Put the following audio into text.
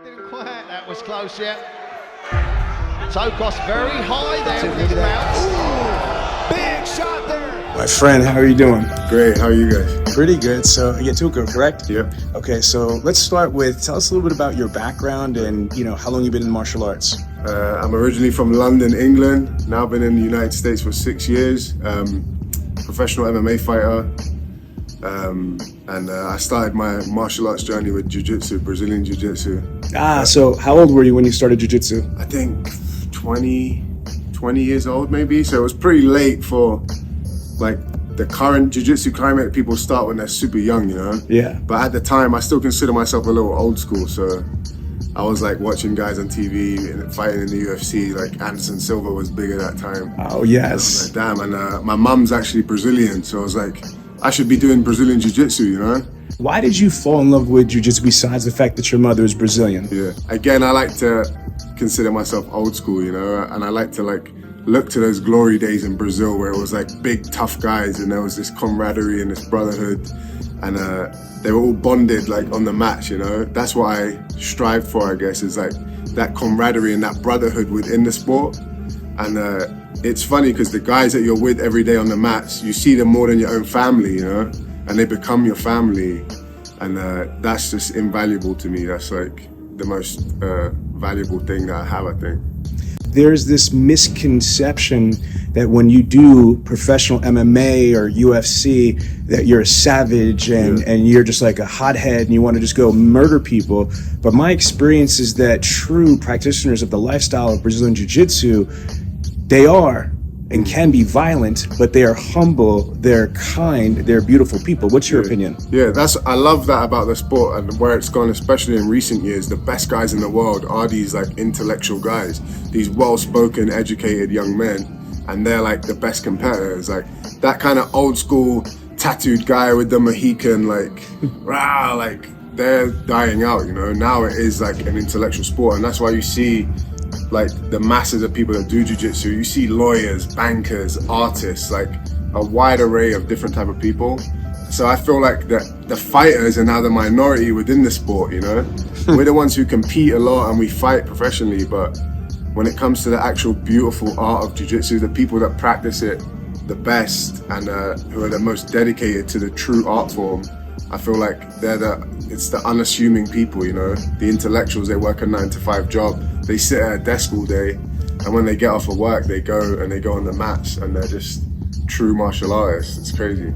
Didn't quite. That was close, yeah. Tokkos very high there with his mouth. Big shot there. My friend, how are you doing? Great, how are you guys? Pretty good. So, yeah, Tuco, correct? Yep. Okay, so let's start with, tell us a little bit about your background and, how long you've been in martial arts. I'm originally from London, England. Now been in the United States for 6 years. Professional MMA fighter. And I started my martial arts journey with jiu-jitsu, Brazilian jiu-jitsu. So how old were you when you started jiu-jitsu? I think 20 years old maybe. So it was pretty late for like the current jiu-jitsu climate. People start when they're super young, Yeah. But at the time, I still consider myself a little old school. So I was like watching guys on TV and fighting in the UFC. Like Anderson Silva was big at that time. Oh, yes. And I was like, damn. And my mum's actually Brazilian, so I was like, I should be doing Brazilian jiu-jitsu, Why did you fall in love with jiu-jitsu besides the fact that your mother is Brazilian? Yeah. Again, I like to consider myself old school, and I like to look to those glory days in Brazil where it was like big tough guys and there was this camaraderie and this brotherhood, and they were all bonded like on the match, That's what I strive for, I guess, is like that camaraderie and that brotherhood within the sport. And it's funny because the guys that you're with every day on the mats, you see them more than your own family, and they become your family. And that's just invaluable to me. That's like the most valuable thing that I have, I think. There's this misconception that when you do professional MMA or UFC, that you're a savage and you're just like a hothead and you want to just go murder people. But my experience is that true practitioners of the lifestyle of Brazilian Jiu-Jitsu, they are and can be violent, but they are humble, they're kind, they're beautiful people. What's your opinion? Yeah, I love that about the sport and where it's gone, especially in recent years. The best guys in the world are these like intellectual guys, these well-spoken, educated young men, and they're like the best competitors. Like that kind of old school tattooed guy with the Mohican, rah, they're dying out, Now it is like an intellectual sport, and that's why you see like the masses of people that do jiu-jitsu. You see lawyers, bankers, artists, like a wide array of different type of people. So I feel like the fighters are now the minority within the sport, We're the ones who compete a lot and we fight professionally, but when it comes to the actual beautiful art of jiu-jitsu, the people that practice it the best and who are the most dedicated to the true art form, I feel like it's the unassuming people, the intellectuals. They work a 9-to-5 job. They sit at a desk all day, and when they get off of work, they go on the mats, and they're just true martial artists. It's crazy.